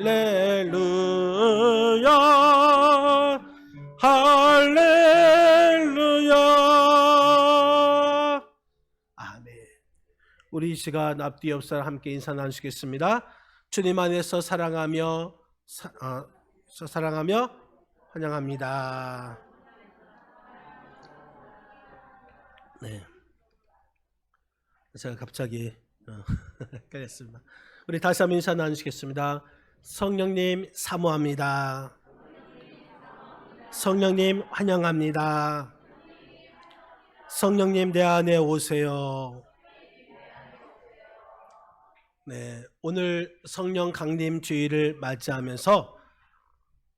할렐루야. 아멘. 우리 이 시간 앞뒤 옆 사람 함께 인사 나누시겠습니다. 주님 안에서 사랑하며 환영합니다. 네. 제가 갑자기 헷갈렸습니다. 우리 다시 한번 인사 나누시겠습니다. 성령님 사모합니다. 성령님 환영합니다. 성령님 내 안에 오세요. 네, 오늘 성령 강림 주일을 맞이하면서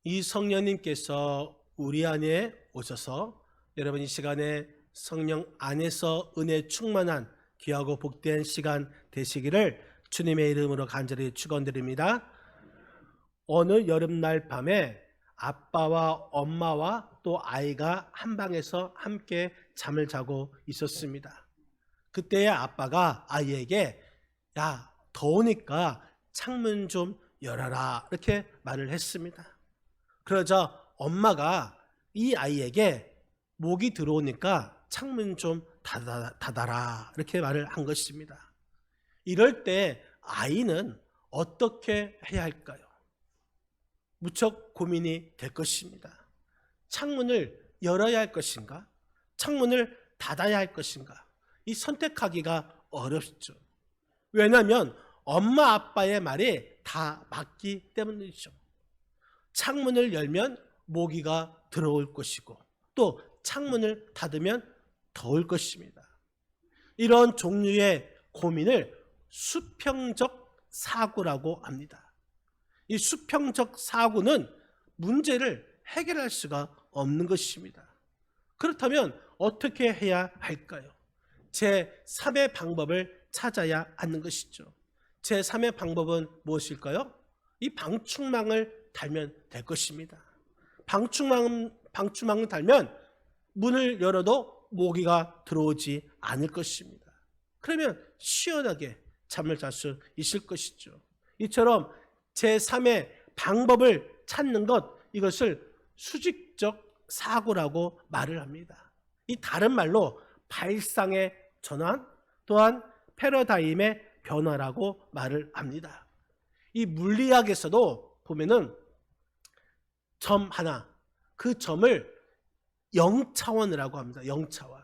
이 성령님께서 우리 안에 오셔서 여러분 이 시간에 성령 안에서 은혜 충만한 귀하고 복된 시간 되시기를 주님의 이름으로 간절히 축원드립니다. 어느 여름날 밤에 아빠와 엄마와 또 아이가 한 방에서 함께 잠을 자고 있었습니다. 그때의 아빠가 아이에게 야, 더우니까 창문 좀 열어라 이렇게 말을 했습니다. 그러자 엄마가 이 아이에게 모기 들어오니까 창문 좀 닫아라 이렇게 말을 한 것입니다. 이럴 때 아이는 어떻게 해야 할까요? 무척 고민이 될 것입니다. 창문을 열어야 할 것인가? 창문을 닫아야 할 것인가? 이 선택하기가 어렵죠. 왜냐하면 엄마 아빠의 말이 다 맞기 때문이죠. 창문을 열면 모기가 들어올 것이고 또 창문을 닫으면 더울 것입니다. 이런 종류의 고민을 수평적 사고라고 합니다. 이 수평적 사고는 문제를 해결할 수가 없는 것입니다. 그렇다면 어떻게 해야 할까요? 제3의 방법을 찾아야 하는 것이죠. 제3의 방법은 무엇일까요? 이 방충망을 달면 될 것입니다. 방충망을 달면 문을 열어도 모기가 들어오지 않을 것입니다. 그러면 시원하게 잠을 잘 수 있을 것이죠. 이처럼 제3의 방법을 찾는 것, 이것을 수직적 사고라고 말을 합니다. 이 다른 말로 발상의 전환, 또한 패러다임의 변화라고 말을 합니다. 이 물리학에서도 보면은 점 하나, 그 점을 0차원이라고 합니다. 0차원.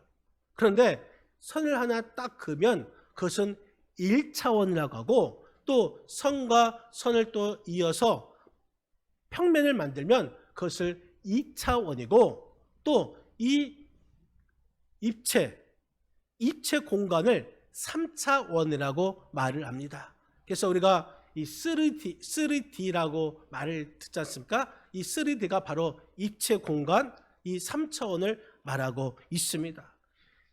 그런데 선을 하나 딱 그으면 그것은 1차원이라고 하고 또 선과 선을 또 이어서 평면을 만들면 그것을 2차원이고 또 이 입체 공간을 3차원이라고 말을 합니다. 그래서 우리가 이 3D라고 말을 듣지 않습니까? 이 3D가 바로 입체 공간, 이 3차원을 말하고 있습니다.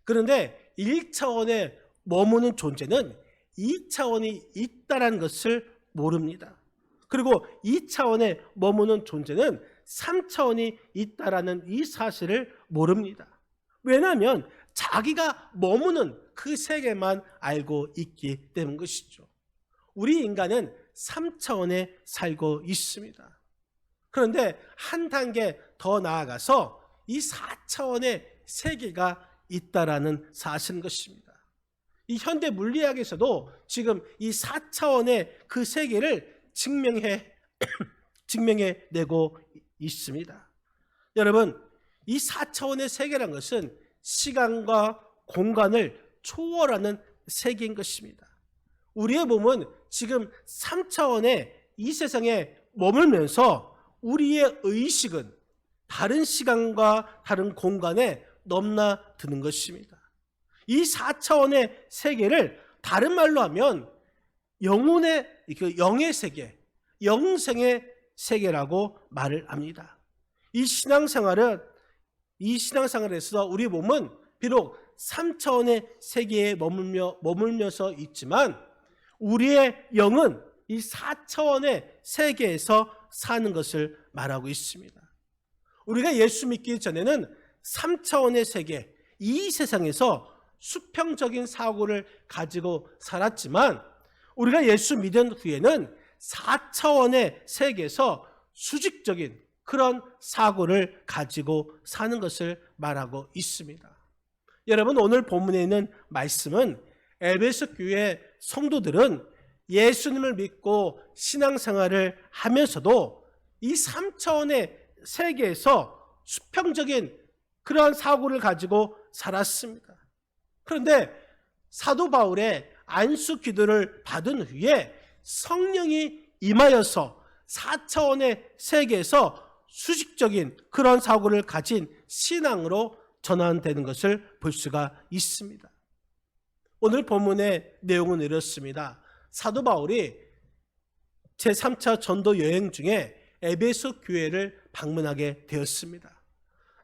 그런데 1차원에 머무는 존재는 2차원이 있다는 것을 모릅니다. 그리고 2차원에 머무는 존재는 3차원이 있다는 이 사실을 모릅니다. 왜냐하면 자기가 머무는 그 세계만 알고 있기 때문 것이죠. 우리 인간은 3차원에 살고 있습니다. 그런데 한 단계 더 나아가서 이 4차원의 세계가 있다라는 사실인 것입니다. 이 현대 물리학에서도 지금 이 4차원의 그 세계를 증명해내고 있습니다. 여러분, 이 4차원의 세계란 것은 시간과 공간을 초월하는 세계인 것입니다. 우리의 몸은 지금 3차원의 이 세상에 머물면서 우리의 의식은 다른 시간과 다른 공간에 넘나드는 것입니다. 이 4차원의 세계를 다른 말로 하면 영의 세계, 영생의 세계라고 말을 합니다. 이 신앙생활에서 우리 몸은 비록 3차원의 세계에 머물면서 있지만 우리의 영은 이 4차원의 세계에서 사는 것을 말하고 있습니다. 우리가 예수 믿기 전에는 3차원의 세계, 이 세상에서 수평적인 사고를 가지고 살았지만 우리가 예수 믿은 후에는 4차원의 세계에서 수직적인 그런 사고를 가지고 사는 것을 말하고 있습니다. 여러분, 오늘 본문에 있는 말씀은 에베소 교회 성도들은 예수님을 믿고 신앙생활을 하면서도 이 3차원의 세계에서 수평적인 그러한 사고를 가지고 살았습니다. 그런데 사도 바울의 안수 기도를 받은 후에 성령이 임하여서 4차원의 세계에서 수직적인 그런 사고를 가진 신앙으로 전환되는 것을 볼 수가 있습니다. 오늘 본문의 내용은 이렇습니다. 사도 바울이 제3차 전도 여행 중에 에베소 교회를 방문하게 되었습니다.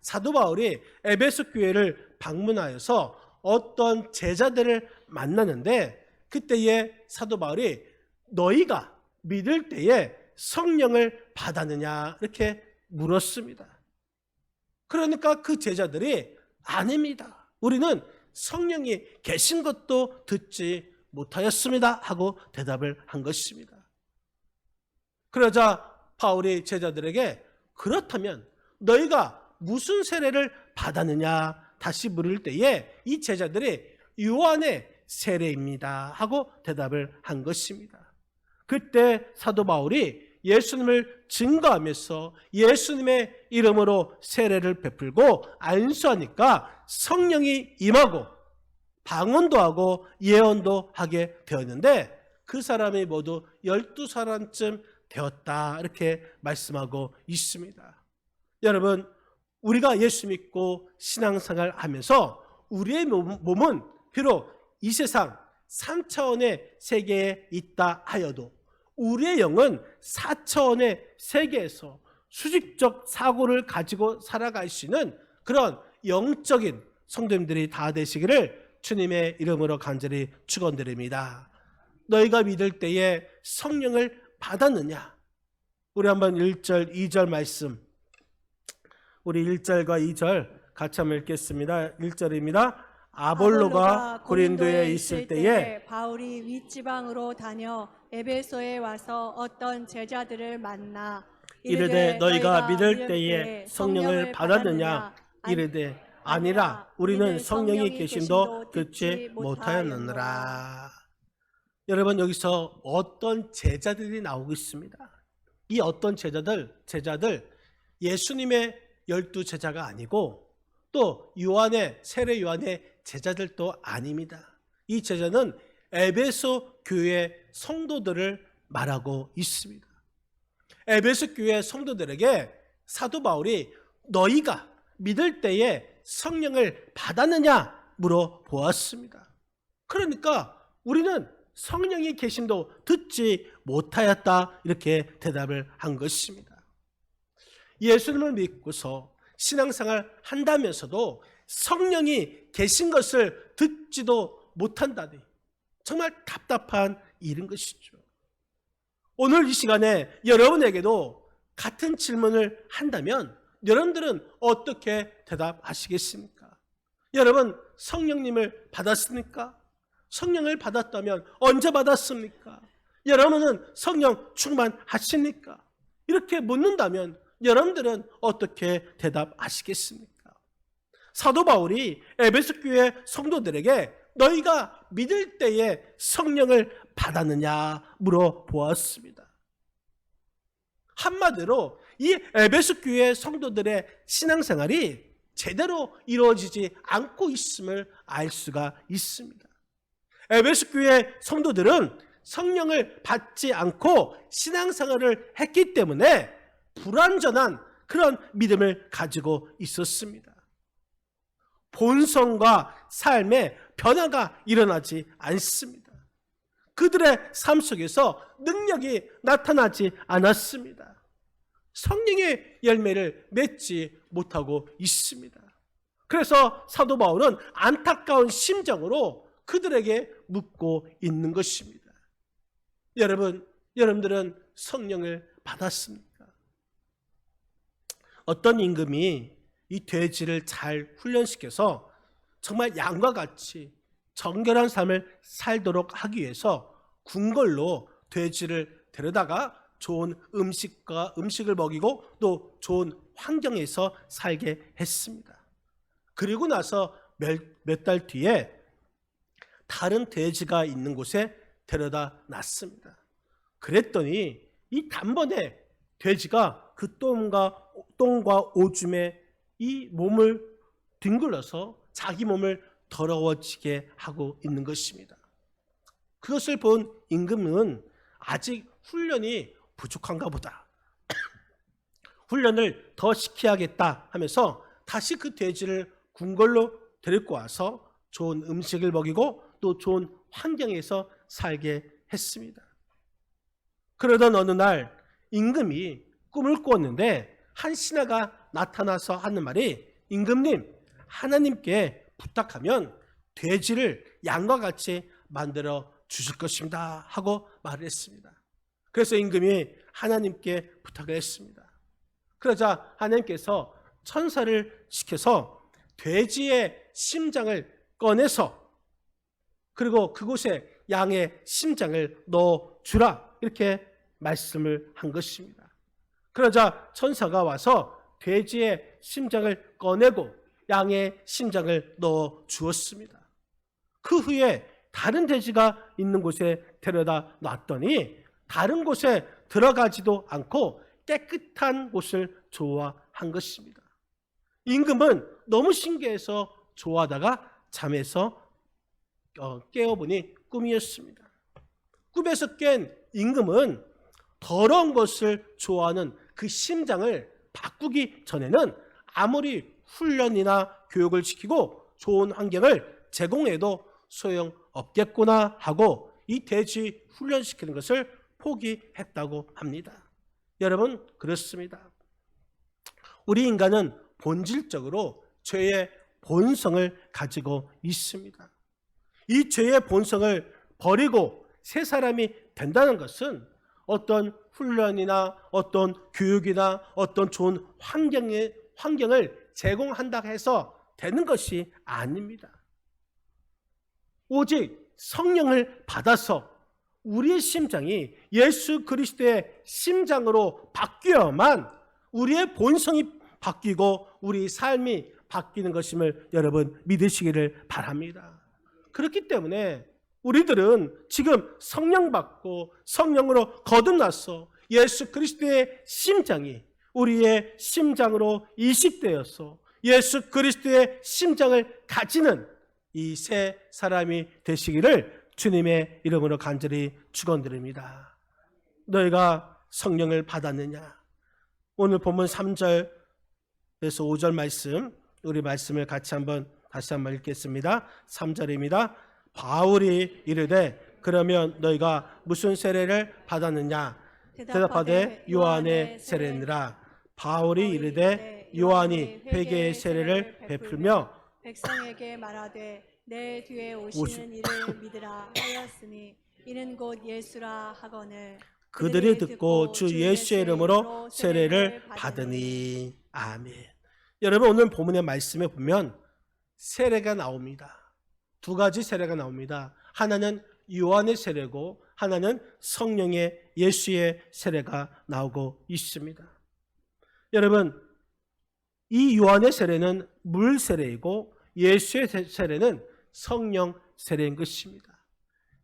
사도 바울이 에베소 교회를 방문하여서 어떤 제자들을 만나는데, 그때에 사도 바울이 너희가 믿을 때에 성령을 받았느냐 이렇게 물었습니다. 그러니까 그 제자들이 아닙니다, 우리는 성령이 계신 것도 듣지 못하였습니다 하고 대답을 한 것입니다. 그러자 바울이 제자들에게 그렇다면 너희가 무슨 세례를 받았느냐 다시 물을 때에 이 제자들이 요한의 세례입니다 하고 대답을 한 것입니다. 그때 사도 바울이 예수님을 증거하면서 예수님의 이름으로 세례를 베풀고 안수하니까 성령이 임하고 방언도 하고 예언도 하게 되었는데 그 사람이 모두 12사람쯤 되었다 이렇게 말씀하고 있습니다. 여러분, 우리가 예수 믿고 신앙생활 하면서 우리의 몸은 비록 이 세상 3차원의 세계에 있다 하여도 우리의 영은 4차원의 세계에서 수직적 사고를 가지고 살아갈 수 있는 그런 영적인 성도님들이 다 되시기를 주님의 이름으로 간절히 축원드립니다. 너희가 믿을 때에 성령을 받았느냐? 우리 한번 1절, 2절 말씀, 우리 1절과 2절 같이 한번 읽겠습니다. 1절입니다. 아볼로가 고린도에 있을 때에 바울이 윗지방으로 다녀 에베소에 와서 어떤 제자들을 만나 이르되 너희가 믿을 때에 성령을 받았느냐? 이르되 아니라 우리는 성령이 계심도 듣지 못하였느니라. 여러분, 여기서 어떤 제자들이 나오고 있습니다. 이 어떤 제자들 예수님의 12제자가 아니고 또 세례 요한의 제자들도 아닙니다. 이 제자는 에베소 교회 성도들을 말하고 있습니다. 에베소 교회 성도들에게 사도 바울이 너희가 믿을 때에 성령을 받았느냐 물어보았습니다. 그러니까 우리는 성령이 계심도 듣지 못하였다 이렇게 대답을 한 것입니다. 예수님을 믿고서 신앙생활 한다면서도 성령이 계신 것을 듣지도 못한다니 정말 답답한 일인 것이죠. 오늘 이 시간에 여러분에게도 같은 질문을 한다면 여러분들은 어떻게 대답하시겠습니까? 여러분, 성령님을 받았습니까? 성령을 받았다면 언제 받았습니까? 여러분은 성령 충만하십니까? 이렇게 묻는다면 여러분들은 어떻게 대답하시겠습니까? 사도 바울이 에베소 교회 성도들에게 너희가 믿을 때에 성령을 받았느냐 물어보았습니다. 한마디로 이 에베소 교회 성도들의 신앙생활이 제대로 이루어지지 않고 있음을 알 수가 있습니다. 에베소 교회 성도들은 성령을 받지 않고 신앙생활을 했기 때문에 불완전한 그런 믿음을 가지고 있었습니다. 본성과 삶의 변화가 일어나지 않습니다. 그들의 삶 속에서 능력이 나타나지 않았습니다. 성령의 열매를 맺지 못하고 있습니다. 그래서 사도 바울은 안타까운 심정으로 그들에게 묻고 있는 것입니다. 여러분들은 성령을 받았습니까? 어떤 임금이 이 돼지를 잘 훈련시켜서 정말 양과 같이 정결한 삶을 살도록 하기 위해서 궁궐로 돼지를 데려다가 좋은 음식을 먹이고 또 좋은 환경에서 살게 했습니다. 그리고 나서 몇 달 뒤에 다른 돼지가 있는 곳에 데려다 놨습니다. 그랬더니 이 단번에 돼지가 그 똥과 오줌에 이 몸을 뒹굴러서 자기 몸을 더러워지게 하고 있는 것입니다. 그것을 본 임금은 아직 훈련이 부족한가 보다. 훈련을 더 시켜야겠다 하면서 다시 그 돼지를 궁궐로 데리고 와서 좋은 음식을 먹이고 또 좋은 환경에서 살게 했습니다. 그러던 어느 날 임금이 꿈을 꾸었는데 한 신하가 나타나서 하는 말이, 임금님, 하나님께 부탁하면 돼지를 양과 같이 만들어 주실 것입니다 하고 말을 했습니다. 그래서 임금이 하나님께 부탁을 했습니다. 그러자 하나님께서 천사를 시켜서 돼지의 심장을 꺼내서 그리고 그곳에 양의 심장을 넣어주라 이렇게 말씀을 한 것입니다. 그러자 천사가 와서 돼지의 심장을 꺼내고 양의 심장을 넣어 주었습니다. 그 후에 다른 돼지가 있는 곳에 데려다 놨더니 다른 곳에 들어가지도 않고 깨끗한 곳을 좋아한 것입니다. 임금은 너무 신기해서 좋아하다가 잠에서 깨어보니 꿈이었습니다. 꿈에서 깬 임금은 더러운 것을 좋아하는 그 심장을 바꾸기 전에는 아무리 훈련이나 교육을 시키고 좋은 환경을 제공해도 소용없겠구나 하고 이 돼지 훈련시키는 것을 포기했다고 합니다. 여러분, 그렇습니다. 우리 인간은 본질적으로 죄의 본성을 가지고 있습니다. 이 죄의 본성을 버리고 새 사람이 된다는 것은 어떤 훈련이나 어떤 교육이나 어떤 좋은 환경을 제공한다 해서 되는 것이 아닙니다. 오직 성령을 받아서 우리의 심장이 예수 그리스도의 심장으로 바뀌어야만 우리의 본성이 바뀌고 우리 삶이 바뀌는 것임을 여러분 믿으시기를 바랍니다. 그렇기 때문에 우리들은 지금 성령 받고 성령으로 거듭나서 예수 그리스도의 심장이 우리의 심장으로 이식되어서 예수 그리스도의 심장을 가지는 이 새 사람이 되시기를 주님의 이름으로 간절히 축원드립니다. 너희가 성령을 받았느냐? 오늘 본문 3절에서 5절 말씀, 우리 말씀을 같이 다시 한번 읽겠습니다. 3절입니다. 바울이 이르되 그러면 너희가 무슨 세례를 받았느냐? 대답하되 요한의 세례니라. 바울이 이르되 요한이 회개의 세례를 베풀며 백성에게 말하되 내 뒤에 오시는 이를 믿으라 하였으니 이는 곧 예수라 하거늘 그들이 듣고 주 예수의 이름으로 세례를 받으니. 아멘. 여러분, 오늘 본문의 말씀에 보면 세례가 나옵니다. 두 가지 세례가 나옵니다. 하나는 요한의 세례고 하나는 성령의 예수의 세례가 나오고 있습니다. 여러분, 이 요한의 세례는 물 세례이고 예수의 세례는 성령 세례인 것입니다.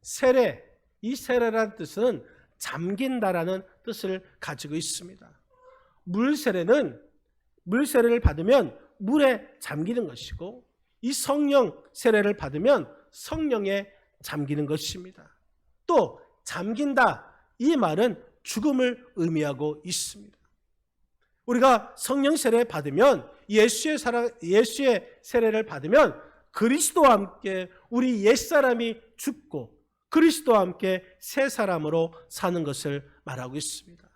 세례, 이 세례라는 뜻은 잠긴다라는 뜻을 가지고 있습니다. 물 세례를 받으면 물에 잠기는 것이고 이 성령 세례를 받으면 성령에 잠기는 것입니다. 또 잠긴다, 이 말은 죽음을 의미하고 있습니다. 우리가 성령 세례 받으면 예수의 세례를 받으면 그리스도와 함께 우리 옛사람이 죽고 그리스도와 함께 새 사람으로 사는 것을 말하고 있습니다.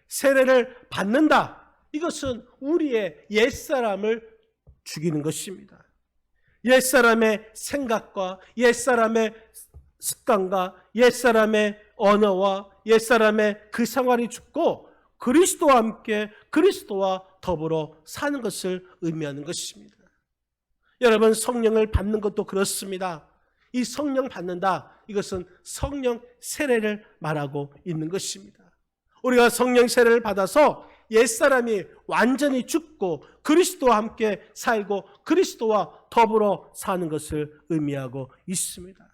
세례를 받는다, 이것은 우리의 옛사람을 죽이는 것입니다. 옛사람의 생각과 옛사람의 습관과 옛사람의 언어와 옛사람의 그 생활이 죽고 그리스도와 함께 그리스도와 더불어 사는 것을 의미하는 것입니다. 여러분, 성령을 받는 것도 그렇습니다. 이 성령 받는다, 이것은 성령 세례를 말하고 있는 것입니다. 우리가 성령 세례를 받아서 옛사람이 완전히 죽고 그리스도와 함께 살고 그리스도와 더불어 사는 것을 의미하고 있습니다.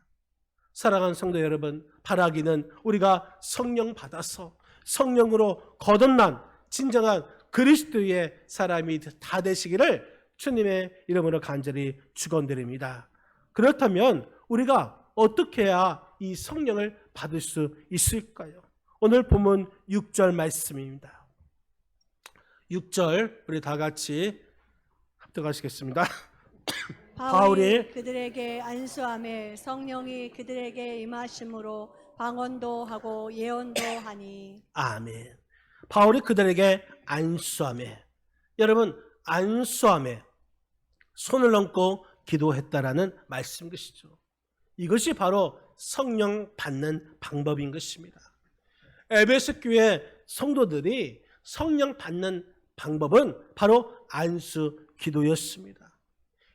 사랑하는 성도 여러분, 바라기는 우리가 성령 받아서 성령으로 거듭난 진정한 그리스도의 사람이 다 되시기를 주님의 이름으로 간절히 축원드립니다. 그렇다면 우리가 어떻게 해야 이 성령을 받을 수 있을까요? 오늘 본문 6절 말씀입니다. 6절 우리 다 같이 합독하시겠습니다. 바울이 그들에게 안수함에 성령이 그들에게 임하심으로 방언도 하고 예언도 하니. 아멘. 바울이 그들에게 안수함에, 여러분 안수함에 손을 얹고 기도했다라는 말씀 것이죠. 이것이 바로 성령 받는 방법인 것입니다. 에베소 교회 성도들이 성령 받는 방법은 바로 안수 기도였습니다.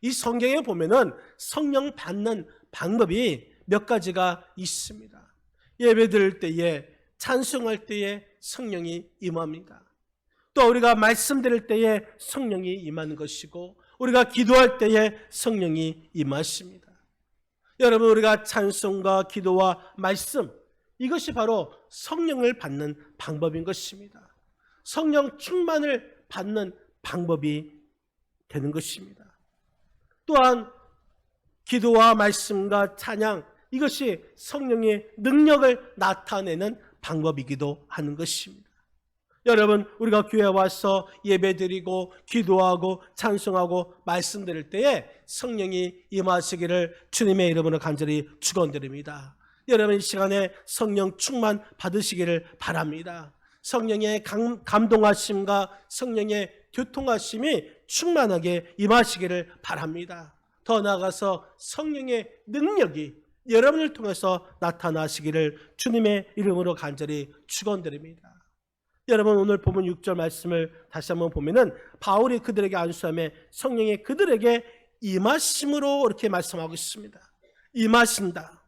이 성경에 보면은 성령 받는 방법이 몇 가지가 있습니다. 예배 드릴 때에, 찬송할 때에 성령이 임합니다. 또 우리가 말씀 드릴 때에 성령이 임하는 것이고, 우리가 기도할 때에 성령이 임하십니다. 여러분, 우리가 찬송과 기도와 말씀, 이것이 바로 성령을 받는 방법인 것입니다. 성령 충만을 받는 방법이 되는 것입니다. 또한 기도와 말씀과 찬양, 이것이 성령의 능력을 나타내는 방법이기도 하는 것입니다. 여러분, 우리가 교회에 와서 예배드리고 기도하고 찬송하고 말씀드릴 때에 성령이 임하시기를 주님의 이름으로 간절히 축원드립니다. 여러분, 이 시간에 성령 충만 받으시기를 바랍니다. 성령의 감동하심과 성령의 교통하심이 충만하게 임하시기를 바랍니다. 더 나아가서 성령의 능력이 여러분을 통해서 나타나시기를 주님의 이름으로 간절히 축원드립니다. 여러분, 오늘 본문 6절 말씀을 다시 한번 보면은 바울이 그들에게 안수함에 성령이 그들에게 임하심으로 이렇게 말씀하고 있습니다. 임하신다.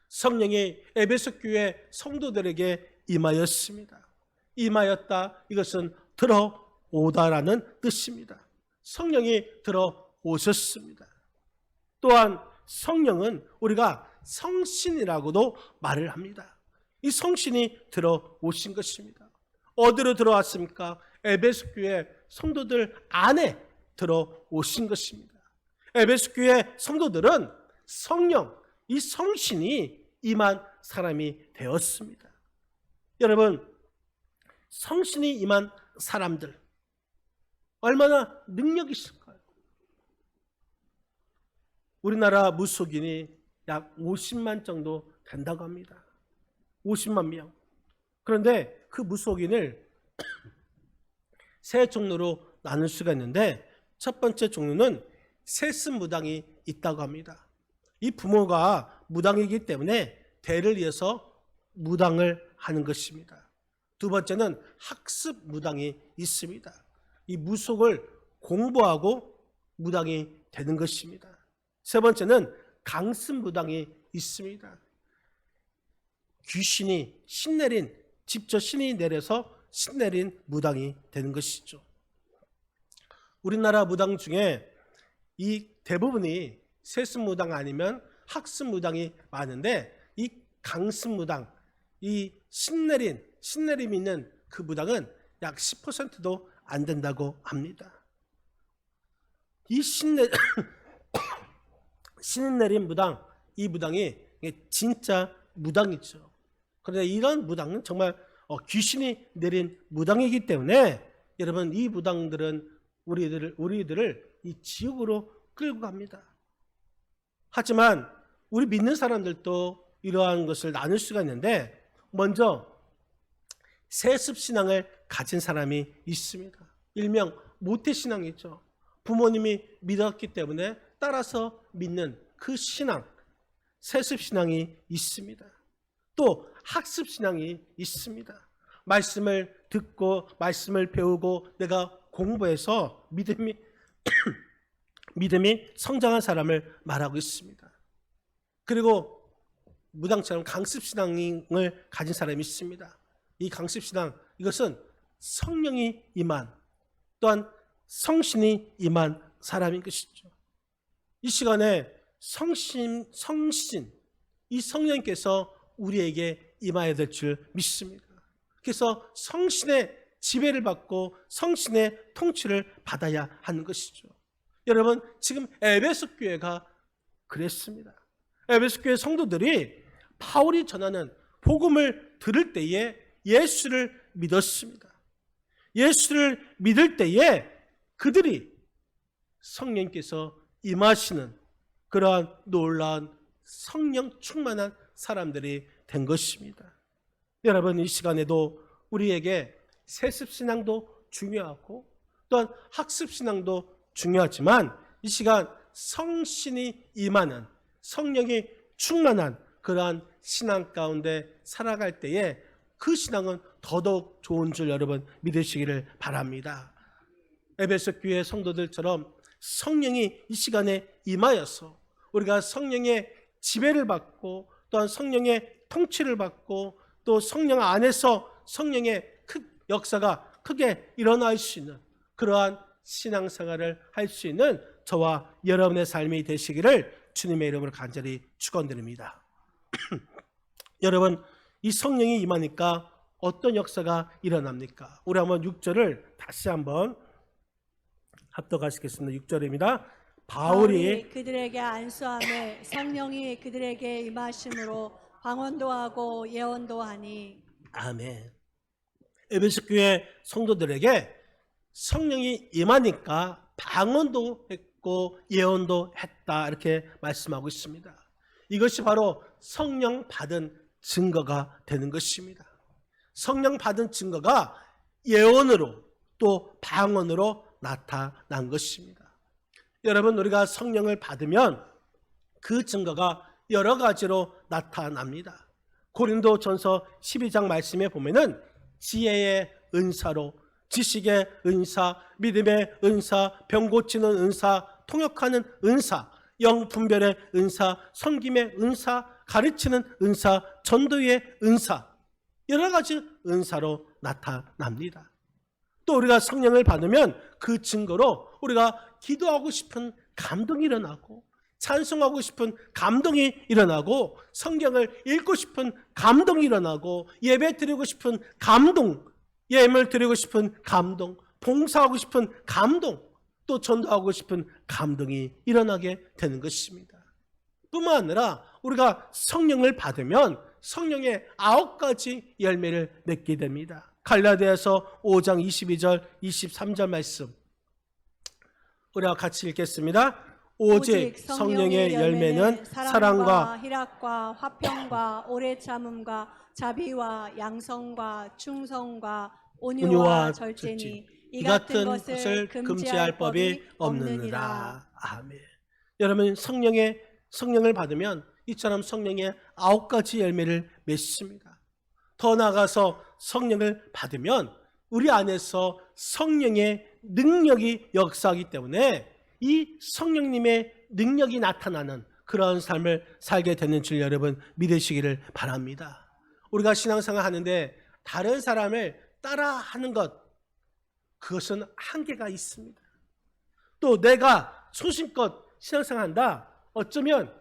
성령이 에베소 교회 성도들에게 임하였습니다. 임하였다, 이것은 들어오다라는 뜻입니다. 성령이 들어오셨습니다. 또한 성령은 우리가 성신이라고도 말을 합니다. 이 성신이 들어오신 것입니다. 어디로 들어왔습니까? 에베소 교회 성도들 안에 들어오신 것입니다. 에베소 교회 성도들은 성령, 이 성신이 임한 사람이 되었습니다. 여러분, 성신이 임한 사람들 얼마나 능력이 있을까요? 우리나라 무속인이 약 50만 정도 된다고 합니다. 50만 명. 그런데 그 무속인을 세 종류로 나눌 수가 있는데, 첫 번째 종류는 세습무당이 있다고 합니다. 이 부모가 무당이기 때문에 대를 이어서 무당을 하는 것입니다. 두 번째는 학습무당이 있습니다. 이 무속을 공부하고 무당이 되는 것입니다. 세 번째는 강습무당이 있습니다. 귀신이 신내린, 직접 신이 내려서 신내린 무당이 되는 것이죠. 우리나라 무당 중에 이 대부분이 세습무당 아니면 학습무당이 많은데, 이 강습무당, 이 신내림 있는 그 무당은 약 10%도 안 된다고 합니다. 이 신내림 무당, 이 무당이 진짜 무당이죠. 그런데 이런 무당은 정말 귀신이 내린 무당이기 때문에 여러분, 이 무당들은 우리들을 이 지옥으로 끌고 갑니다. 하지만 우리 믿는 사람들도 이러한 것을 나눌 수가 있는데, 먼저 세습신앙을 가진 사람이 있습니다. 일명 모태신앙이죠. 부모님이 믿었기 때문에 따라서 믿는 그 신앙, 세습신앙이 있습니다. 또 학습신앙이 있습니다. 말씀을 듣고 말씀을 배우고 내가 공부해서 믿음이 성장한 사람을 말하고 있습니다. 그리고 무당처럼 강습신앙을 가진 사람이 있습니다. 이 강습신앙, 이것은 성령이 임한, 또한 성신이 임한 사람인 것이죠. 이 시간에 성신, 이 성령께서 우리에게 임하여야 될 줄 믿습니다. 그래서 성신의 지배를 받고 성신의 통치를 받아야 하는 것이죠. 여러분, 지금 에베소 교회가 그랬습니다. 에베소 교회 성도들이 바울이 전하는 복음을 들을 때에 예수를 믿었습니다. 예수를 믿을 때에 그들이 성령께서 임하시는 그러한 놀라운 성령 충만한 사람들이 된 것입니다. 여러분, 이 시간에도 우리에게 세습신앙도 중요하고 또한 학습신앙도 중요하지만 이 시간 성신이 임하는, 성령이 충만한 그러한 신앙 가운데 살아갈 때에 그 신앙은 더더욱 좋은 줄 여러분 믿으시기를 바랍니다. 에베소 교회 성도들처럼 성령이 이 시간에 임하여서 우리가 성령의 지배를 받고 또한 성령의 통치를 받고 또 성령 안에서 성령의 역사가 크게 일어날 수 있는 그러한 신앙생활을 할 수 있는 저와 여러분의 삶이 되시기를 주님의 이름으로 간절히 축원드립니다. 여러분, 이 성령이 임하니까 어떤 역사가 일어납니까? 우리 한번 6절을 다시 한번 합독하시겠습니다. 6절입니다. 바울이 그들에게 안수함에 성령이 그들에게 임하심으로 방언도 하고 예언도 하니. 아멘. 에베소 교회 성도들에게 성령이 임하니까 방언도 했고 예언도 했다, 이렇게 말씀하고 있습니다. 이것이 바로 성령 받은 증거가 되는 것입니다. 성령 받은 증거가 예언으로 또 방언으로 나타난 것입니다. 여러분, 우리가 성령을 받으면 그 증거가 여러 가지로 나타납니다. 고린도전서 12장 말씀에 보면은 지혜의 은사로, 지식의 은사, 믿음의 은사, 병 고치는 은사, 통역하는 은사, 영 분별의 은사, 섬김의 은사, 가르치는 은사, 전도의 은사, 여러 가지 은사로 나타납니다. 또 우리가 성령을 받으면 그 증거로 우리가 기도하고 싶은 감동이 일어나고 찬송하고 싶은 감동이 일어나고 성경을 읽고 싶은 감동이 일어나고 예배 드리고 싶은 감동, 예물 드리고 싶은 감동, 봉사하고 싶은 감동, 또 전도하고 싶은 감동이 일어나게 되는 것입니다. 뿐만 아니라 우리가 성령을 받으면 성령의 9가지 열매를 맺게 됩니다. 갈라디아서 5장 22절 23절 말씀 우리와 같이 읽겠습니다. 오직 성령의 열매는 사랑과 희락과 화평과 오래 참음과 자비와 양성과 충성과 온유와 절제니 이 같은 것을 금지할 법이 없느니라. 아멘. 여러분, 성령을 받으면 이처럼 성령의 9가지 열매를 맺습니다. 더 나아가서 성령을 받으면 우리 안에서 성령의 능력이 역사하기 때문에 이 성령님의 능력이 나타나는 그런 삶을 살게 되는 줄 여러분 믿으시기를 바랍니다. 우리가 신앙생활 하는데 다른 사람을 따라하는 것, 그것은 한계가 있습니다. 또 내가 소신껏 신앙생활 한다, 어쩌면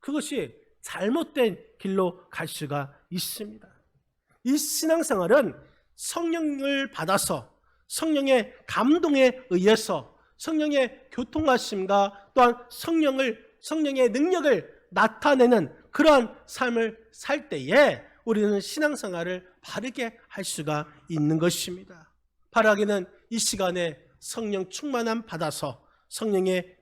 그것이 잘못된 길로 갈 수가 있습니다. 이 신앙생활은 성령을 받아서 성령의 감동에 의해서 성령의 교통하심과 또한 성령의 능력을 나타내는 그러한 삶을 살 때에 우리는 신앙생활을 바르게 할 수가 있는 것입니다. 바라기는 이 시간에 성령 충만함 받아서 성령의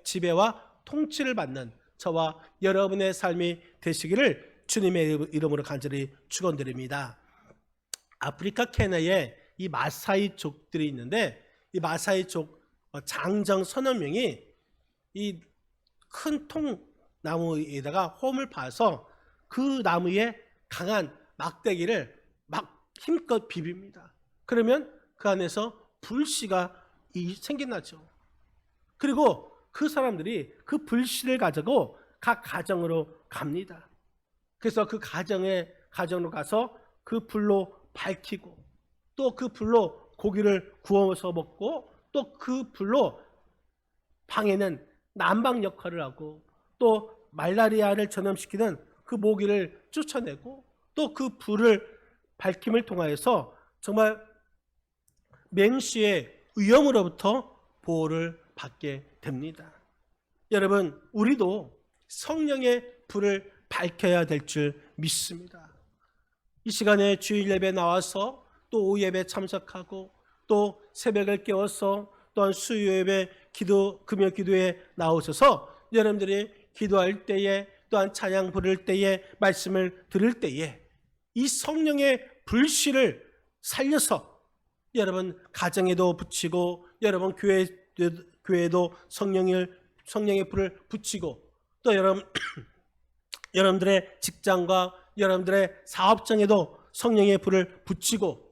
지배와 통치를 받는 저와 여러분의 삶이 되시기를 주님의 이름으로 간절히 축원드립니다. 아프리카 케냐에 이 마사이족들이 있는데 이 마사이족 장정 서너 명이 이 큰 통나무에다가 홈을 파서 그 나무에 강한 막대기를 막 힘껏 비빕니다. 그러면 그 안에서 불씨가 생겨나죠. 그리고 그 사람들이 그 불씨를 가지고 각 가정으로 갑니다. 그래서 그 가정으로 가서 그 불로 밝히고 또 그 불로 고기를 구워서 먹고 또 그 불로 방에는 난방 역할을 하고 또 말라리아를 전염시키는 그 모기를 쫓아내고 또 그 불을 밝힘을 통하여서 정말 맹수의 위험으로부터 보호를 받게 됩니다. 여러분, 우리도 성령의 불을 밝혀야 될 줄 믿습니다. 이 시간에 주일 예배 나와서 또 오후 예배 참석하고 또 새벽을 깨워서 또한 수요 예배 금요 기도에 나오셔서 여러분들이 기도할 때에 또한 찬양 부를 때에 말씀을 들을 때에 이 성령의 불씨를 살려서 여러분 가정에도 붙이고 여러분 교회도 성령의 불을 붙이고 또 여러분들의 직장과 여러분들의 사업장에도 성령의 불을 붙이고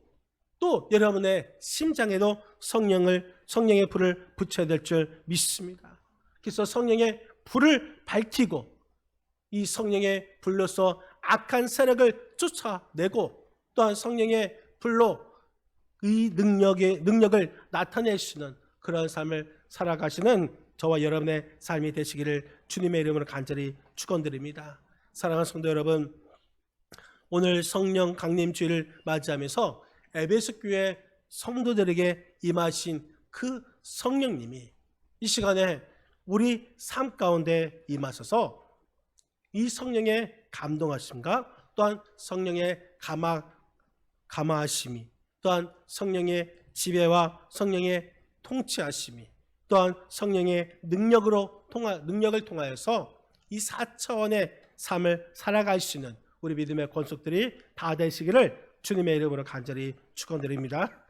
또 여러분의 심장에도 성령의 불을 붙여야 될 줄 믿습니다. 그래서 성령의 불을 밝히고 이 성령의 불로서 악한 세력을 쫓아내고 또한 성령의 불로 이 능력을 나타내시는 그런 삶을 살아가시는 저와 여러분의 삶이 되시기를 주님의 이름으로 간절히 축원드립니다. 사랑하는 성도 여러분, 오늘 성령 강림 주일을 맞이하면서 에베소 교회 성도들에게 임하신 그 성령님이 이 시간에 우리 삶 가운데 임하셔서 이 성령의 감동하심과 또한 성령의 감화하심이 또한 성령의 지배와 성령의 통치하심이 또한 성령의 능력을 통하여서 이 4차원의 삶을 살아갈 수 있는 우리 믿음의 권속들이 다 되시기를 주님의 이름으로 간절히 축원드립니다.